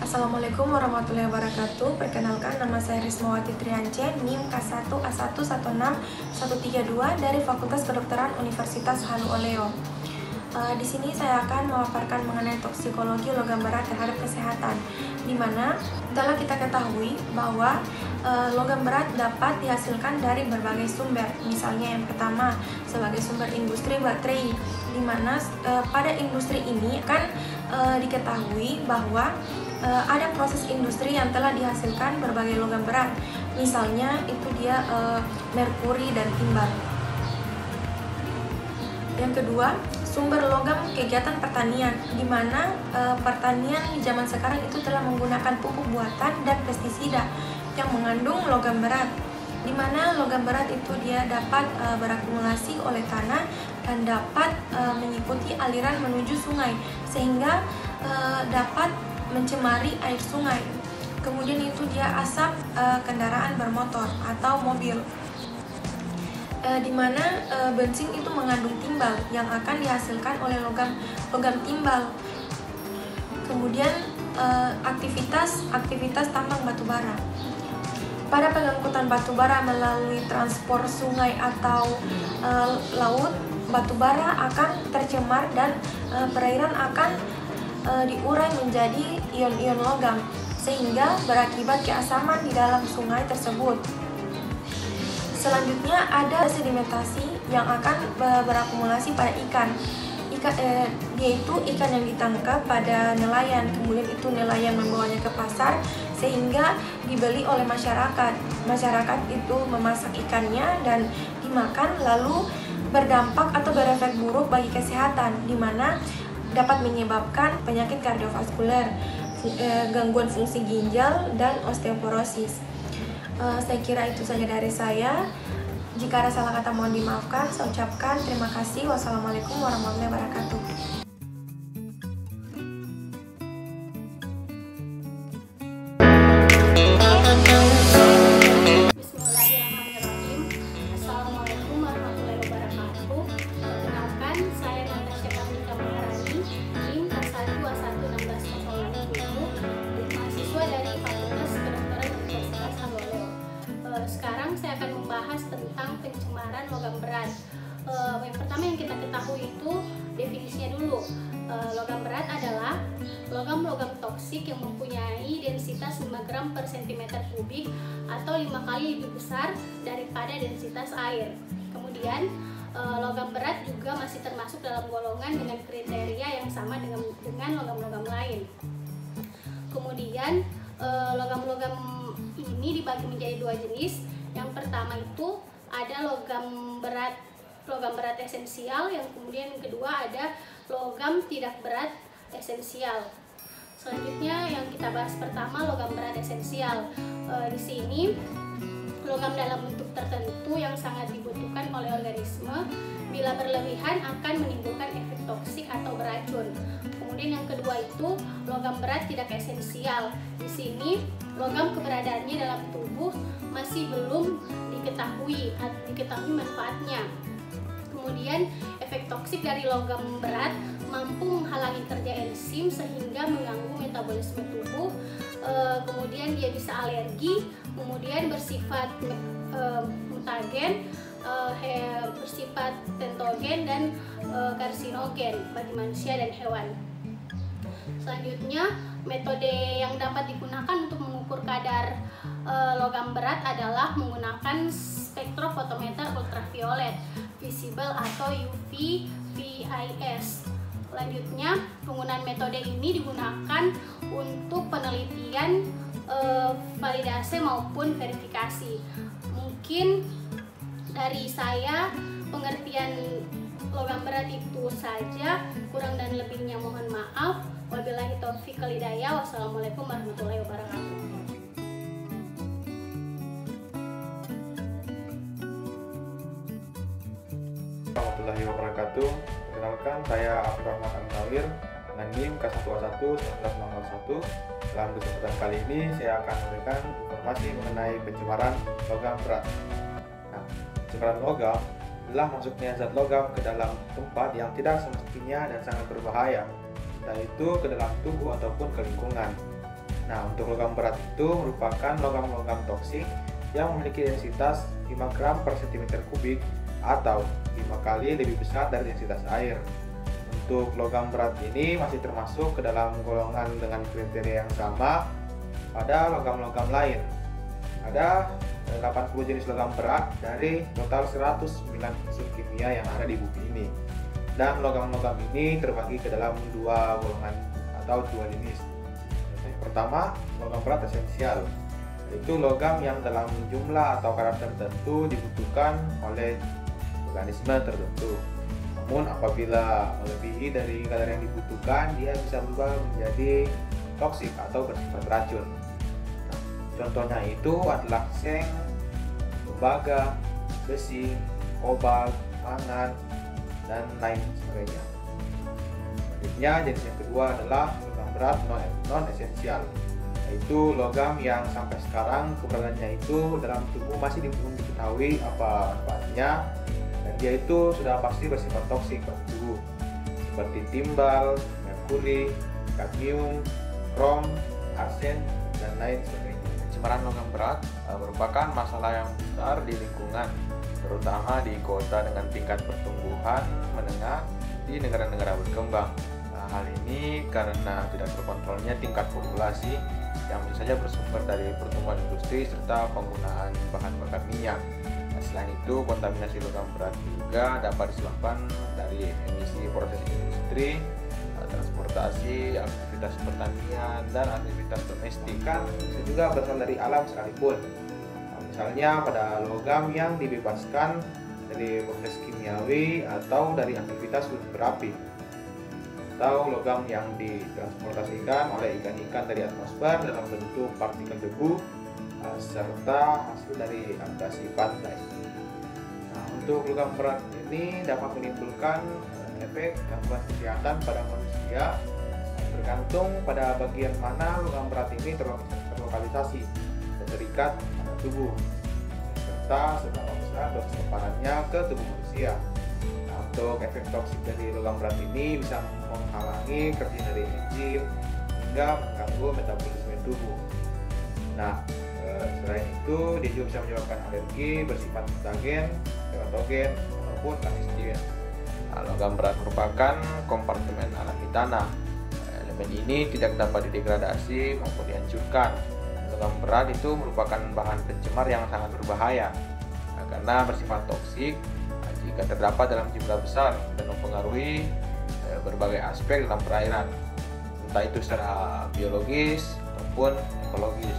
Assalamualaikum warahmatullahi wabarakatuh. Perkenalkan, nama saya Rismawati Triance, NIM K1A116-132 dari Fakultas Kedokteran Universitas Halu Oleo. Di sini saya akan memaparkan mengenai toksikologi logam berat terhadap kesehatan, di mana telah kita ketahui bahwa logam berat dapat dihasilkan dari berbagai sumber. Misalnya yang pertama sebagai sumber industri baterai, di mana pada industri ini kan diketahui bahwa ada proses industri yang telah dihasilkan berbagai logam berat. Misalnya itu dia merkuri dan timbal. Yang kedua, sumber logam kegiatan pertanian, di mana pertanian di zaman sekarang itu telah menggunakan pupuk buatan dan pestisida yang mengandung logam berat, di mana logam berat itu dia dapat berakumulasi oleh tanah dan dapat mengikuti aliran menuju sungai, sehingga dapat mencemari air sungai. Kemudian itu dia asap kendaraan bermotor atau mobil, di mana bensin itu mengandung timbal yang akan dihasilkan oleh logam timbal. Kemudian aktivitas tambang batubara. Pada pengangkutan batubara melalui transport sungai atau laut, batubara akan tercemar dan perairan akan diurai menjadi ion-ion logam, sehingga berakibat keasaman di dalam sungai tersebut. Selanjutnya ada sedimentasi yang akan berakumulasi pada ikan, yaitu ikan yang ditangkap pada nelayan. Kemudian itu nelayan membawanya ke pasar sehingga dibeli oleh masyarakat. Masyarakat itu memasak ikannya dan dimakan, lalu berdampak atau berefek buruk bagi kesehatan, di mana dapat menyebabkan penyakit kardiovaskuler, gangguan fungsi ginjal, dan osteoporosis. Saya kira itu saja dari saya. Jika ada salah kata mohon dimaafkan. Saya ucapkan terima kasih. Wassalamualaikum warahmatullahi wabarakatuh. Bismillahirrahmanirrahim. Assalamualaikum warahmatullahi wabarakatuh. Perkenalkan, saya Natasha Kamika Maharani, NIM K1A116-107, mahasiswa dari Fakultas Kedokteran Universitas Halu Oleo. Sekarang saya akan membahas tentang pencemaran logam berat. Yang pertama yang kita ketahui itu definisinya dulu. Logam berat adalah logam-logam toksik yang mempunyai densitas 5 gram per cm kubik atau 5 kali lebih besar daripada densitas air. Kemudian logam berat juga masih termasuk dalam golongan dengan kriteria yang sama dengan logam-logam lain. Kemudian logam-logam ini dibagi menjadi dua jenis. Yang pertama itu ada logam berat esensial, yang kemudian yang kedua ada logam tidak berat esensial. Selanjutnya yang kita bahas pertama logam berat esensial. Di sini logam dalam bentuk tertentu yang sangat dibutuhkan oleh organisme, bila berlebihan akan menimbulkan efek toksik atau beracun. Kemudian yang kedua itu logam berat tidak esensial. Di sini logam keberadaannya dalam tubuh masih belum diketahui manfaatnya. Kemudian efek toksik dari logam berat mampu menghalangi kerja enzim sehingga mengganggu metabolisme tubuh. Kemudian dia bisa alergi, kemudian bersifat mutagen, bersifat tentogen dan karsinogen bagi manusia dan hewan. Selanjutnya, metode yang dapat digunakan untuk mengukur kadar logam berat adalah menggunakan spektrofotometer ultraviolet visible atau UV-VIS. Selanjutnya, penggunaan metode ini digunakan untuk penelitian validasi maupun verifikasi. Mungkin dari saya pengertian logam berat itu saja, kurang dan lebihnya mohon maaf. Wabillahi taufiq wal hidayah. Wassalamualaikum warahmatullahi wabarakatuh. Warahmatullahi wabarakatuh. Perkenalkan, saya Afif Rahmat Amtawir, NIM K1A1-19601. Dalam kesempatan kali ini saya akan memberikan informasi mengenai pencemaran logam berat. Nah, pencemaran logam adalah masuknya zat logam ke dalam tempat yang tidak semestinya dan sangat berbahaya, yaitu ke dalam tubuh ataupun ke lingkungan. Nah, untuk logam berat itu merupakan logam-logam toksik yang memiliki densitas 5 gram per cm kubik atau 5 kali lebih besar dari densitas air. Untuk logam berat ini masih termasuk ke dalam golongan dengan kriteria yang sama pada logam-logam lain. Ada 80 jenis logam berat dari total 109 unsur kimia yang ada di bumi ini. Dan logam-logam ini terbagi ke dalam dua golongan atau dua jenis. Yang pertama, logam berat esensial, yaitu logam yang dalam jumlah atau kadar tertentu dibutuhkan oleh organisme tertentu. Namun apabila melebihi dari kadar yang dibutuhkan, dia bisa berubah menjadi toksik atau bersifat racun. Nah, contohnya itu adalah seng, tembaga, besi, kobalt, mangan, dan lain sebagainya. Selanjutnya, jenis yang kedua adalah logam berat non esensial, yaitu logam yang sampai sekarang keberadaannya itu dalam tubuh masih belum diketahui apa manfaatnya, dan dia itu sudah pasti bersifat toksik bagi tubuh, seperti timbal, merkuri, kadmium, krom, arsen, dan lain sebagainya. Pencemaran logam berat merupakan masalah yang besar di lingkungan, terutama di kota dengan tingkat pertumbuhan menengah di negara-negara berkembang. Nah, hal ini karena tidak terkontrolnya tingkat populasi yang bisa saja bersumber dari pertumbuhan industri serta penggunaan bahan bakar minyak. Nah, selain itu, kontaminasi logam berat juga dapat disebabkan dari emisi proses industri, transportasi, aktivitas pertanian, dan aktivitas domestik. Kan bisa juga berasal dari alam sekalipun. Nah, misalnya pada logam yang dibebaskan dari proses kimiawi atau dari aktivitas gunung berapi, atau logam yang ditransportasikan oleh ikan-ikan dari atmosfer dalam bentuk partikel debu serta hasil dari abrasi pantai. Nah, untuk logam berat ini dapat menimbulkan efek gangguan kesehatan pada manusia bergantung pada bagian mana logam berat ini terlokalisasi atau terikat pada tubuh, serta seberapa besar dosis paparannya ke tubuh manusia. Nah, untuk efek toksik dari logam berat ini bisa menghalangi kerja dari enzim hingga mengganggu metabolisme tubuh. Nah, selain itu dia juga bisa menyebabkan alergi bersifat mutagen, teratogen, maupun resisten. Nah, logam berat merupakan kompartemen alami tanah. Elemen ini tidak dapat didegradasi maupun dihancurkan. Logam berat itu merupakan bahan pencemar yang sangat berbahaya karena bersifat toksik jika terdapat dalam jumlah besar dan mempengaruhi berbagai aspek dalam perairan, entah itu secara biologis maupun ekologis.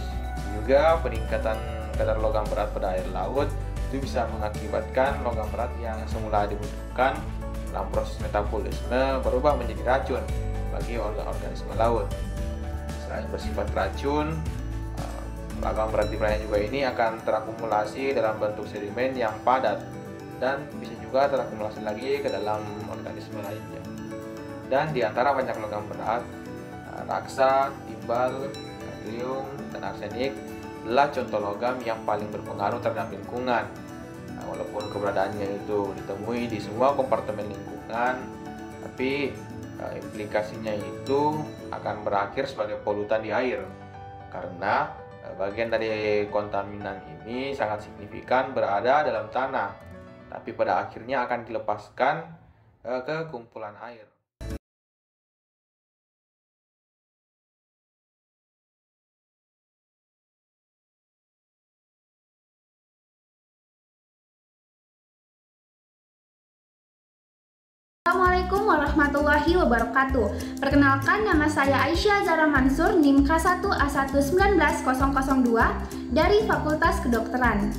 Juga peningkatan kadar logam berat pada air laut itu bisa mengakibatkan logam berat yang semula dibutuhkan dalam proses metabolisme berubah menjadi racun bagi organisme laut. Selain bersifat racun, logam berat di perairan juga ini akan terakumulasi dalam bentuk sedimen yang padat dan bisa juga terakumulasi lagi ke dalam organisme lainnya. Dan di antara banyak logam berat, raksa, timbal, kadmium, dan arsenik adalah contoh logam yang paling berpengaruh terhadap lingkungan. Nah, walaupun keberadaannya itu ditemui di semua kompartemen lingkungan, tapi implikasinya itu akan berakhir sebagai polutan di air, karena bagian dari kontaminan ini sangat signifikan berada dalam tanah, tapi pada akhirnya akan dilepaskan ke kumpulan air. Assalamualaikum warahmatullahi wabarakatuh. Perkenalkan, nama saya Aisyah Zara Mansur, NIM K1A1190002 dari Fakultas Kedokteran.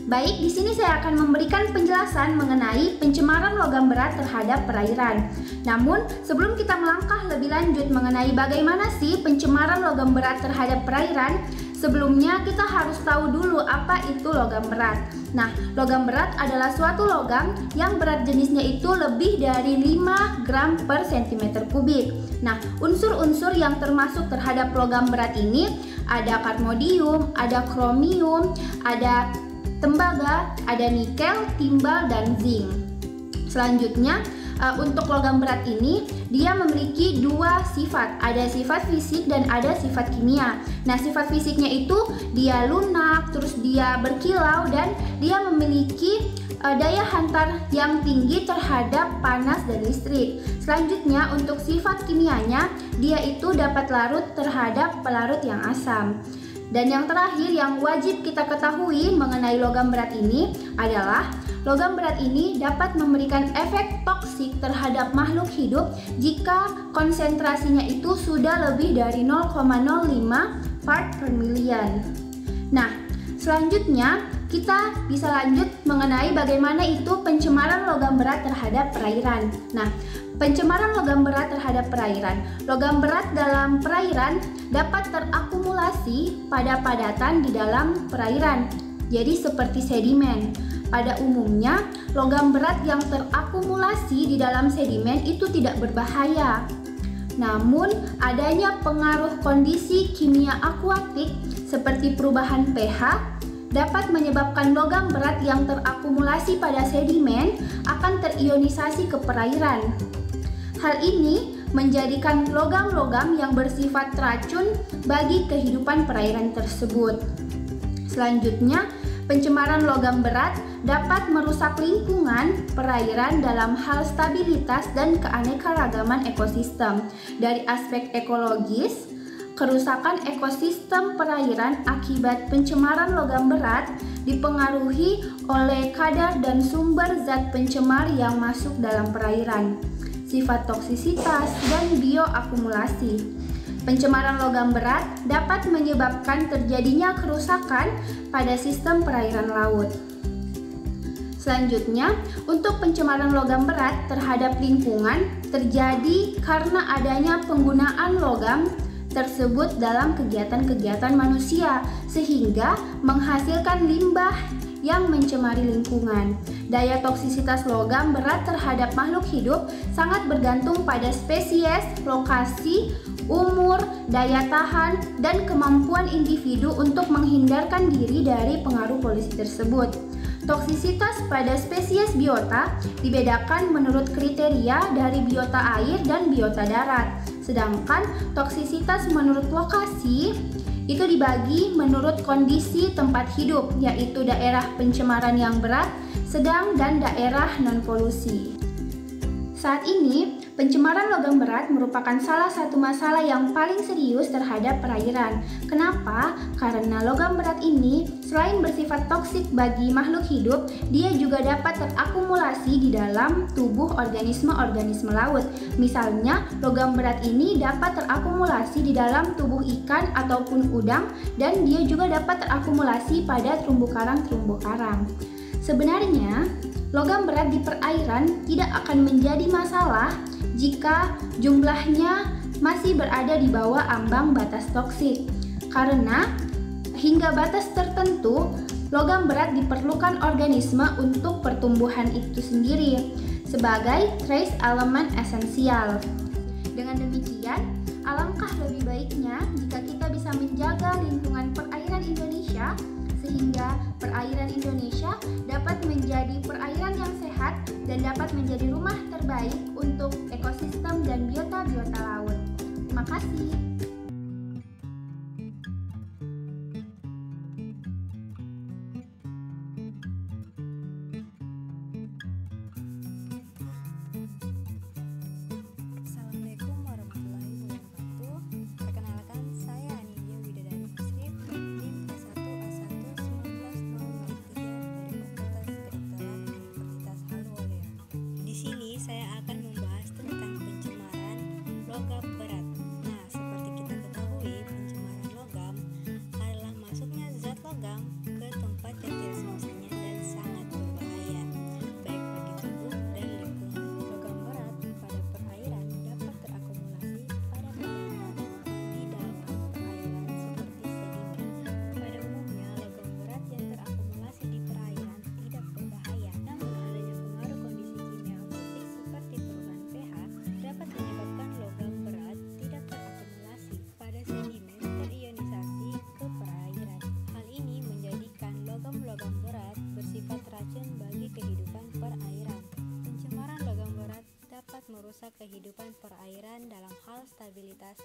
Baik, di sini saya akan memberikan penjelasan mengenai pencemaran logam berat terhadap perairan. Namun, sebelum kita melangkah lebih lanjut mengenai bagaimana sih pencemaran logam berat terhadap perairan, sebelumnya kita harus tahu dulu apa itu logam berat. Nah, logam berat adalah suatu logam yang berat jenisnya itu lebih dari 5 gram per cm kubik. Nah, unsur-unsur yang termasuk terhadap logam berat ini ada kadmodium, ada kromium, ada tembaga, ada nikel, timbal, dan zinc. Selanjutnya, untuk logam berat ini dia memiliki dua sifat, ada sifat fisik dan ada sifat kimia. Nah, sifat fisiknya itu dia lunak, terus dia berkilau, dan dia memiliki daya hantar yang tinggi terhadap panas dan listrik. Selanjutnya untuk sifat kimianya, dia itu dapat larut terhadap pelarut yang asam. Dan yang terakhir yang wajib kita ketahui mengenai logam berat ini adalah logam berat ini dapat memberikan efek toksik terhadap makhluk hidup jika konsentrasinya itu sudah lebih dari 0,05 part per million. Nah, selanjutnya kita bisa lanjut mengenai bagaimana itu pencemaran logam berat terhadap perairan. Nah, pencemaran logam berat terhadap perairan. Logam berat dalam perairan dapat terakumulasi pada padatan di dalam perairan. Jadi seperti sedimen. Pada umumnya, logam berat yang terakumulasi di dalam sedimen itu tidak berbahaya. Namun, adanya pengaruh kondisi kimia akuatik seperti perubahan pH dapat menyebabkan logam berat yang terakumulasi pada sedimen akan terionisasi ke perairan. Hal ini menjadikan logam-logam yang bersifat racun bagi kehidupan perairan tersebut. Selanjutnya, pencemaran logam berat dapat merusak lingkungan perairan dalam hal stabilitas dan keanekaragaman ekosistem. Dari aspek ekologis, kerusakan ekosistem perairan akibat pencemaran logam berat dipengaruhi oleh kadar dan sumber zat pencemar yang masuk dalam perairan, sifat toksisitas, dan bioakumulasi. Pencemaran logam berat dapat menyebabkan terjadinya kerusakan pada sistem perairan laut. Selanjutnya, untuk pencemaran logam berat terhadap lingkungan terjadi karena adanya penggunaan logam tersebut dalam kegiatan-kegiatan manusia sehingga menghasilkan limbah yang mencemari lingkungan. Daya toksisitas logam berat terhadap makhluk hidup sangat bergantung pada spesies, lokasi, umur, daya tahan, dan kemampuan individu untuk menghindarkan diri dari pengaruh polusi tersebut. Toksisitas pada spesies biota dibedakan menurut kriteria dari biota air dan biota darat. Sedangkan toksisitas menurut lokasi itu dibagi menurut kondisi tempat hidup, yaitu daerah pencemaran yang berat, sedang, dan daerah non-polusi. Saat ini, pencemaran logam berat merupakan salah satu masalah yang paling serius terhadap perairan. Kenapa? Karena logam berat ini selain bersifat toksik bagi makhluk hidup, dia juga dapat terakumulasi di dalam tubuh organisme-organisme laut. Misalnya, logam berat ini dapat terakumulasi di dalam tubuh ikan ataupun udang, dan dia juga dapat terakumulasi pada terumbu karang. Sebenarnya, logam berat di perairan tidak akan menjadi masalah jika jumlahnya masih berada di bawah ambang batas toksik. Karena hingga batas tertentu, logam berat diperlukan organisme untuk pertumbuhan itu sendiri sebagai trace elemen esensial. Dengan demikian, alangkah lebih baiknya jika kita bisa menjaga lingkungan perairan Indonesia sehingga perairan Indonesia dapat menjadi perairan yang sehat dan dapat menjadi rumah terbaik untuk ekosistem dan biota-biota laut. Terima kasih. Assalamualaikum warahmatullahi wabarakatuh. Perkenalkan, saya Anindya Widadari Muslim, NIM K1A1 1903 dari Fakultas Kedokteran Universitas Haluoleo. Di sini saya akan membahas tentang pencemaran logam berat. Nah, seperti merusak kehidupan perairan dalam hal stabilitas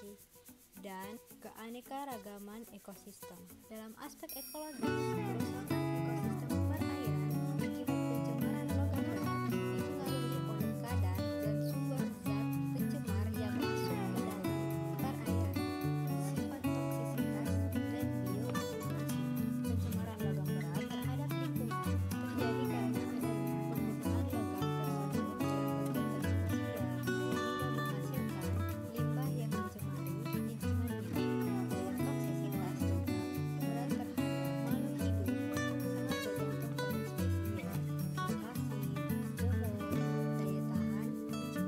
dan keanekaragaman ekosistem. Dalam aspek ekologis, kerusakan ekosistem perairan akibat pencemaran logam berat dipengaruhi volume kadar dan sumber zat pencemar yang masuk ke dalam perairan, sifat toksisitas, dan bioakumulasi. Pencemaran logam berat terhadap lingkungan terjadi karena adanya penggunaan logam tersebut dalam kegiatan sosial hingga menghasilkan limbah yang mencemari lingkungan hidup. Daya toksisitas logam berat terhadap makhluk hidup sangat bergantung pada spesies, lokasi, umur, daya tahan,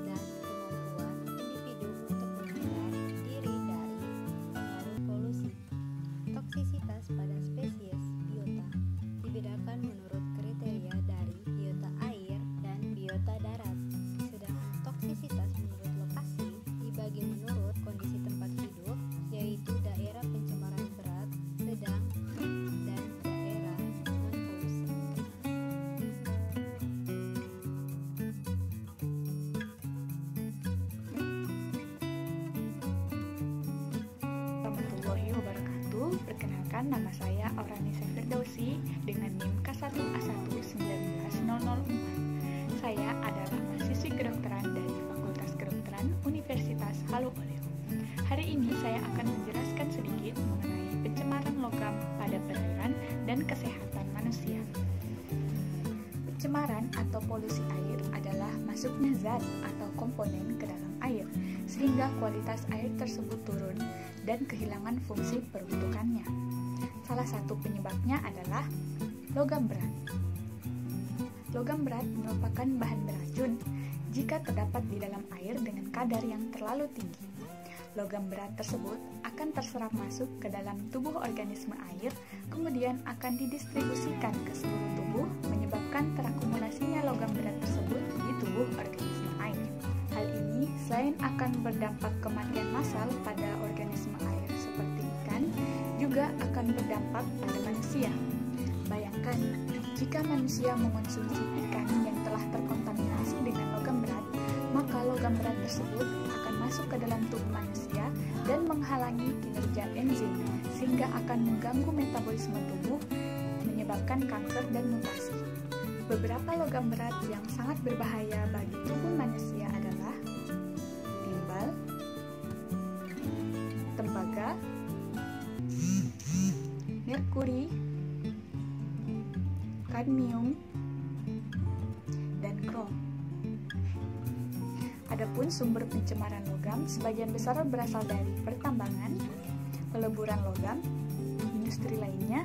dan kemampuan individu untuk menghindar diri dari pengaruh polusi. Toksisitas pada spesies biota dibedakan menurut kriteria dari biota air dan biota darat, sedangkan toksisitas menurut lokasi dibagi menurut kondisi tempat hidup, yaitu daerah pencemaran berat, sedang, dan daerah non-polusi. Warahmatullahi wabarakatuh. Perkenalkan, nama saya Auranisa Firdausi dengan NIM K1A11904. Saya adalah mahasiswi kedokteran dari Fakultas Kedokteran Universitas Halu Oleo. Hari ini saya akan menjelaskan sedikit mengenai pencemaran logam pada perairan dan kesehatan manusia. Pencemaran atau polusi air adalah masuknya zat atau komponen ke dalam air, sehingga kualitas air tersebut turun dan kehilangan fungsi peruntukannya. Salah satu penyebabnya adalah logam berat. Logam berat merupakan bahan beracun jika terdapat di dalam air dengan kadar yang terlalu tinggi. Logam berat tersebut akan terserap masuk ke dalam tubuh organisme air, kemudian akan didistribusikan ke seluruh tubuh, menyebabkan terakumulasinya logam berat tersebut di tubuh organisme air. Hal ini selain akan berdampak kematian massal pada organisme air seperti ikan, juga akan berdampak pada manusia. Bayangkan, jika manusia mengonsumsi ikan yang telah terkontaminasi dengan logam berat, maka logam berat tersebut akan masuk ke dalam tubuh manusia dan menghalangi kinerja enzim, sehingga akan mengganggu metabolisme tubuh, menyebabkan kanker dan mutasi. Beberapa logam berat yang sangat berbahaya bagi tubuh manusia adalah timbal, tembaga, merkuri, kadmium, dan krom. Adapun sumber pencemaran logam sebagian besar berasal dari pertambangan, peleburan logam, industri lainnya,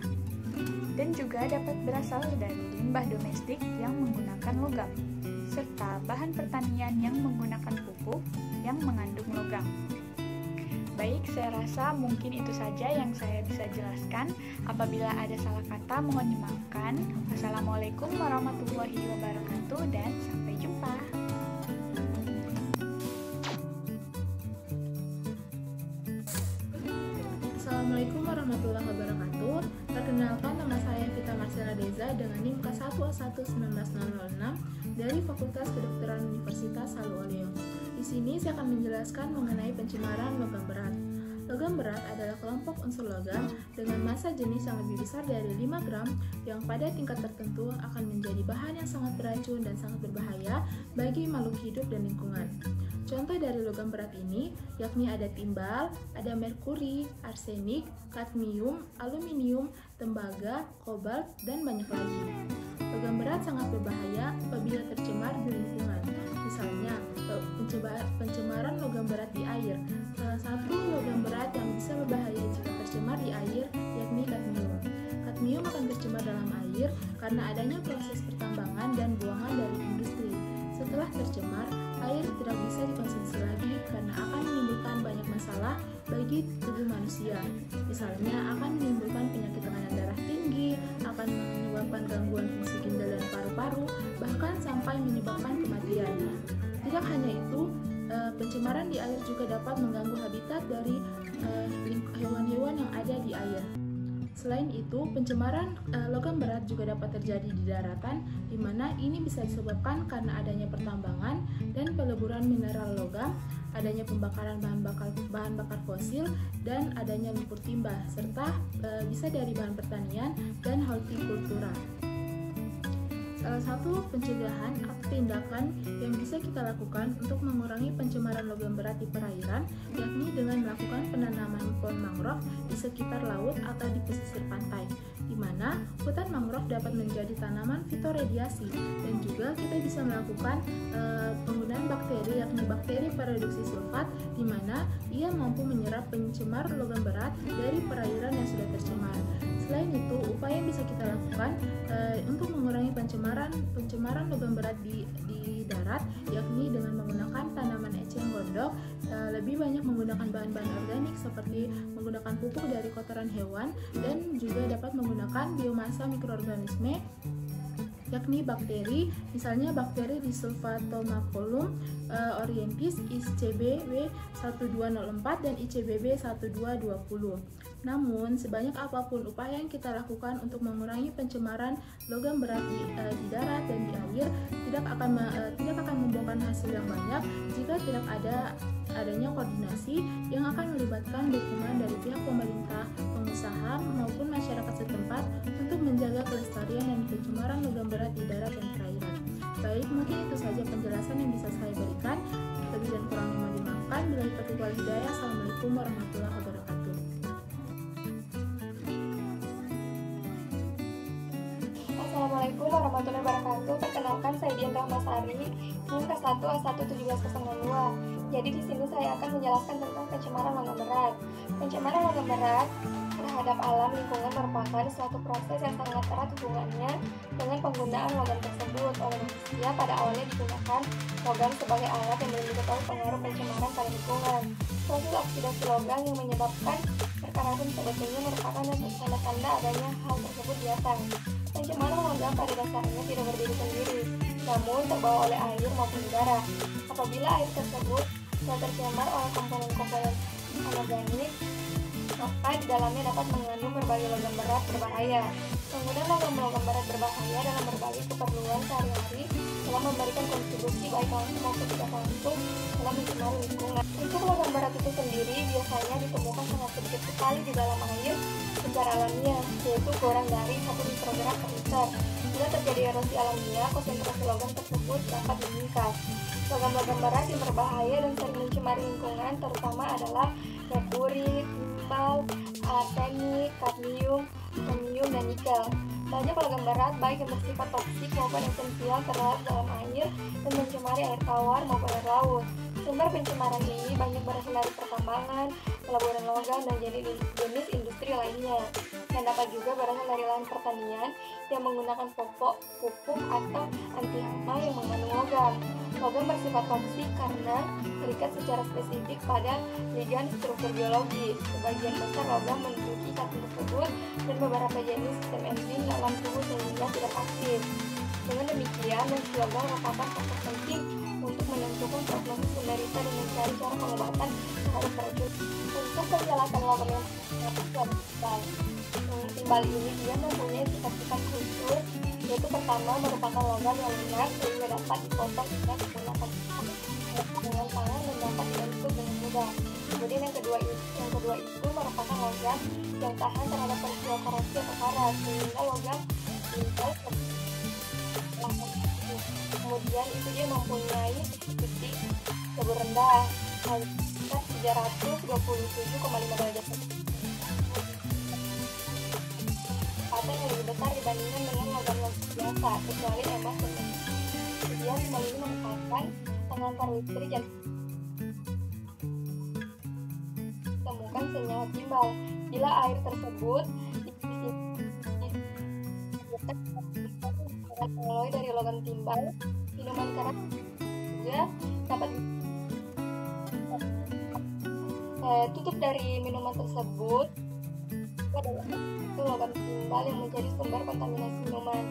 dan juga dapat berasal dari limbah domestik yang menggunakan logam, serta bahan pertanian yang menggunakan pupuk yang mengandung logam. Baik, saya rasa mungkin itu saja yang saya bisa jelaskan. Apabila ada salah kata, mohon dimaafkan. Wassalamualaikum warahmatullahi wabarakatuh dan sampai jumpa. Assalamualaikum warahmatullahi wabarakatuh. Perkenalkan, nama saya Vita Marcela Deza dengan NIM K1A11906 dari Fakultas Kedokteran Universitas Halu Oleo. Di sini saya akan menjelaskan mengenai pencemaran logam berat. Logam berat adalah kelompok unsur logam dengan massa jenis yang lebih besar dari 5 gram yang pada tingkat tertentu akan menjadi bahan yang sangat beracun dan sangat berbahaya bagi makhluk hidup dan lingkungan. Contoh dari logam berat ini yakni ada timbal, ada merkuri, arsenik, kadmium, aluminium, tembaga, kobalt, dan banyak lagi. Logam berat sangat berbahaya apabila tercemar di lingkungan. Misalnya, pencemaran logam berat di air. Salah satu logam berat yang bisa berbahaya jika tercemar di air yakni kadmium. Kadmium akan tercemar dalam air karena adanya proses pertambangan dan buangan dari industri. Setelah tercemar, air tidak bisa dikonsumsi lagi karena akan menimbulkan banyak masalah bagi tubuh manusia. Misalnya, akan menimbulkan penyakit tekanan darah tinggi, akan menyebabkan gangguan fungsi ginjal dan paru-paru, bahkan sampai menyebabkan kematian. Tidak hanya itu, pencemaran di air juga dapat mengganggu habitat dari hewan-hewan yang ada di air. Selain itu, pencemaran logam berat juga dapat terjadi di daratan, di mana ini bisa disebabkan karena adanya pertambangan dan peleburan mineral logam, adanya pembakaran bahan bakar fosil, dan adanya lumpur timah, serta bisa dari bahan pertanian dan hortikultura. Salah satu pencegahan atau tindakan yang bisa kita lakukan untuk mengurangi pencemaran logam berat di perairan yakni dengan melakukan penanaman pohon mangrove di sekitar laut atau di pesisir pantai, di mana hutan mangrove dapat menjadi tanaman fitoradiasi, dan juga kita bisa melakukan penggunaan bakteri yakni bakteri pereduksi sulfat, di mana ia mampu menyerap pencemar logam berat dari perairan yang sudah tercemar. Selain itu, upaya yang bisa kita lakukan untuk mengurangi pencemaran logam berat di darat yakni dengan menggunakan tanaman eceng gondok, lebih banyak menggunakan bahan-bahan organik seperti menggunakan pupuk dari kotoran hewan, dan juga dapat menggunakan biomasa mikroorganisme yakni bakteri, misalnya bakteri Disulfatomacolum orientis ICBB 1204 dan ICBB 1220. Namun, sebanyak apapun upaya yang kita lakukan untuk mengurangi pencemaran logam berat di darat dan di air tidak akan membuahkan hasil yang banyak jika tidak adanya koordinasi yang akan melibatkan dukungan dari pihak pemerintah, pengusaha maupun masyarakat setempat untuk menjaga kelestarian dan pencemaran logam berat di darat dan perairan. Baik, mungkin itu saja penjelasan yang bisa saya berikan. Lebih dan kurangnya mohon dimaafkan. Billahi taufiq wal hidayah. Assalamualaikum warahmatullahi wabarakatuh. Assalamualaikum warahmatullahi wabarakatuh. Perkenalkan, saya Dian Rahmasari, NIM K1A11702. Jadi di sini saya akan menjelaskan tentang pencemaran logam berat. Pencemaran logam berat terhadap alam lingkungan merupakan suatu proses yang sangat erat hubungannya dengan penggunaan logam tersebut oleh manusia. Pada awalnya digunakan logam sebagai alat yang belum diketahui pengaruh pencemaran pada lingkungan. Proses oksidasi logam yang menyebabkan perkarasan sebetulnya merupakan tanda-tanda adanya hal tersebut di atas. Pencemaran logam pada dasarnya tidak berdiri sendiri, namun terbawa oleh air maupun udara. Apabila air tersebut telah tercemar oleh komponen-komponen anorganik, maka di dalamnya dapat mengandung berbagai logam berat berbahaya. Penggunaan logam berat berbahaya dalam berbagai keperluan sehari-hari telah memberikan kontribusi baik langsung maupun tidak langsung dalam mencemari lingkungan. Untuk logam berat itu sendiri biasanya ditemukan sangat sedikit sekali di dalam air secara alamiah, yaitu kurang dari 1 mikrogram per liter. Bila terjadi erosi alamiah, konsentrasi logam tersebut dapat meningkat. Logam-logam berat yang berbahaya dan sering mencemari lingkungan terutama adalah merkuri, timbal, arsenik, kadmium, kromnium, dan nikel. Banyak logam berat baik yang bersifat toksik maupun esensial terlarut dalam air dan mencemari air tawar maupun air laut. Sumber pencemaran ini banyak berasal dari pertambangan, peleburan logam, dan jenis industri lainnya, dan dapat juga berasal dari lahan pertanian yang menggunakan pupuk atau anti hama yang mengandung logam. Logam bersifat toksik karena terikat secara spesifik pada ligan struktur biologi. Sebagian besar logam menduduki karbon tersebut dan beberapa jenis sistem enzim dalam tubuh sehingga tidak aktif. Dengan demikian, mengisi logam merupakan faktor penting untuk menentukan prognosis penderita dan mencari cara pengobatan terhadap racun. Untuk penjelasan logam yang timbal ini dia mempunyai sifat-sifat khusus, yaitu pertama merupakan logam yang lunak sehingga dapat dipotong dengan menggunakan tangan dan dapat dibentuk dengan mudah. Kemudian yang kedua itu merupakan logam yang tahan terhadap peristiwa korasi atau karat sehingga logam timbal. Kemudian itu dia mempunyai titik lebih rendah sekitar 327,5 derajat atau yang lebih besar dibandingkan dengan logam biasa kecuali emas dan emas. Kemudian timbal ini merupakan pengantar listrik yang ditemukan senyawa timbal. Bila air tersebut alloy dari logam timbal, minuman keras juga dapat tutup dari minuman tersebut adalah itu logam timbal yang menjadi sumber kontaminasi minuman.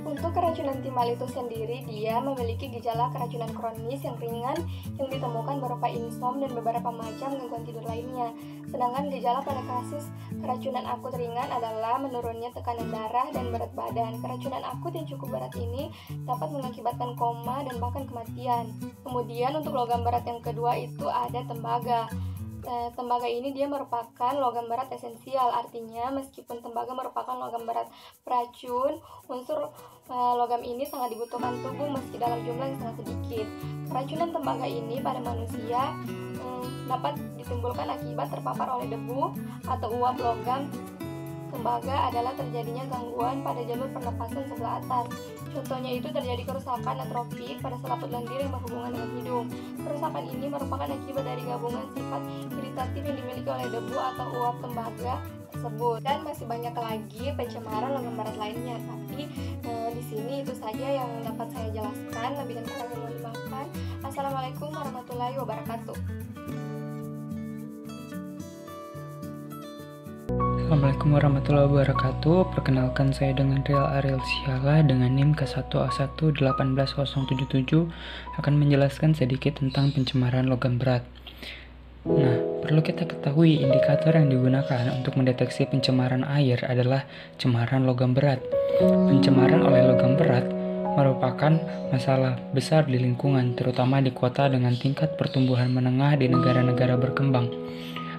Untuk keracunan timbal itu sendiri, dia memiliki gejala keracunan kronis yang ringan yang ditemukan berupa insom dan beberapa macam gangguan tidur lainnya. Sedangkan gejala pada kasus keracunan akut ringan adalah menurunnya tekanan darah dan berat badan. Keracunan akut yang cukup berat ini dapat mengakibatkan koma dan bahkan kematian. Kemudian untuk logam berat yang kedua itu ada tembaga. Tembaga ini dia merupakan logam berat esensial, artinya meskipun tembaga merupakan logam berat beracun, unsur logam ini sangat dibutuhkan tubuh meski dalam jumlah yang sangat sedikit. Keracunan tembaga ini pada manusia dapat ditimbulkan akibat terpapar oleh debu atau uap logam. Tembaga adalah terjadinya gangguan pada jalur pernapasan sebelah atas. Contohnya itu terjadi kerusakan atrofik pada selaput lendir yang berhubungan dengan hidung. Kerusakan ini merupakan akibat dari gabungan sifat iritatif yang dimiliki oleh debu atau uap tembaga tersebut. Dan masih banyak lagi pencemaran logam berat lainnya. Tapi di sini itu saja yang dapat saya jelaskan. Lebih dan kurangnya mohon dimaafkan. Assalamualaikum warahmatullahi wabarakatuh. Assalamualaikum warahmatullahi wabarakatuh. Perkenalkan, saya dengan Rial Ariel Siala dengan NIM K1A1-18077 akan menjelaskan sedikit tentang pencemaran logam berat. Nah, perlu kita ketahui indikator yang digunakan untuk mendeteksi pencemaran air adalah cemaran logam berat. Pencemaran oleh logam berat merupakan masalah besar di lingkungan, terutama di kota dengan tingkat pertumbuhan menengah di negara-negara berkembang.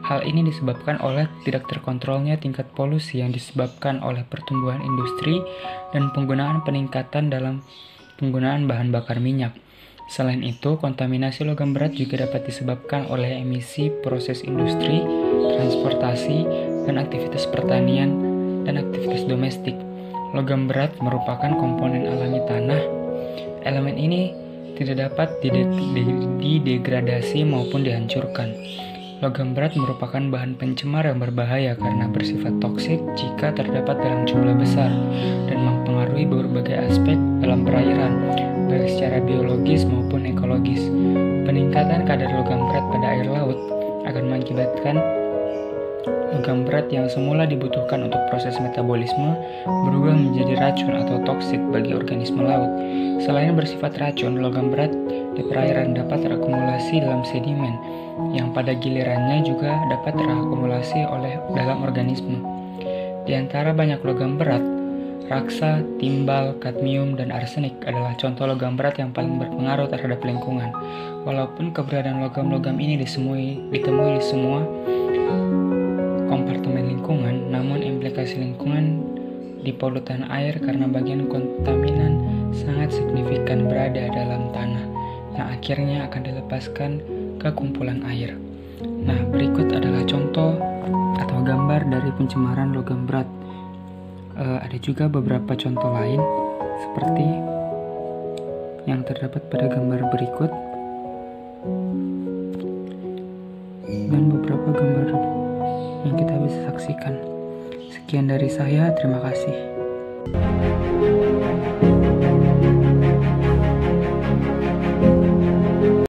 Hal ini disebabkan oleh tidak terkontrolnya tingkat polusi yang disebabkan oleh pertumbuhan industri dan peningkatan dalam penggunaan bahan bakar minyak. Selain itu, kontaminasi logam berat juga dapat disebabkan oleh emisi proses industri, transportasi, dan aktivitas pertanian dan aktivitas domestik. Logam berat merupakan komponen alami tanah. Elemen ini tidak dapat didegradasi maupun dihancurkan. Logam berat merupakan bahan pencemar yang berbahaya karena bersifat toksik jika terdapat dalam jumlah besar dan mempengaruhi berbagai aspek dalam perairan, baik secara biologis maupun ekologis. Peningkatan kadar logam berat pada air laut akan mengakibatkan logam berat yang semula dibutuhkan untuk proses metabolisme berubah menjadi racun atau toksik bagi organisme laut. Selain bersifat racun, logam berat di perairan dapat terakumulasi dalam sedimen, yang pada gilirannya juga dapat terakumulasi dalam organisme. Di antara banyak logam berat, raksa, timbal, kadmium, dan arsenik adalah contoh logam berat yang paling berpengaruh terhadap lingkungan. Walaupun keberadaan logam-logam ini ditemui di semua kompartemen lingkungan, namun implikasi lingkungan di polutan air karena bagian kontaminan sangat signifikan berada dalam tanah, yang akhirnya akan dilepaskan ke kumpulan air. Nah, berikut adalah contoh atau gambar dari pencemaran logam berat. Ada juga beberapa contoh lain seperti yang terdapat pada gambar berikut dan beberapa gambar yang kita bisa saksikan. Sekian dari saya, terima kasih.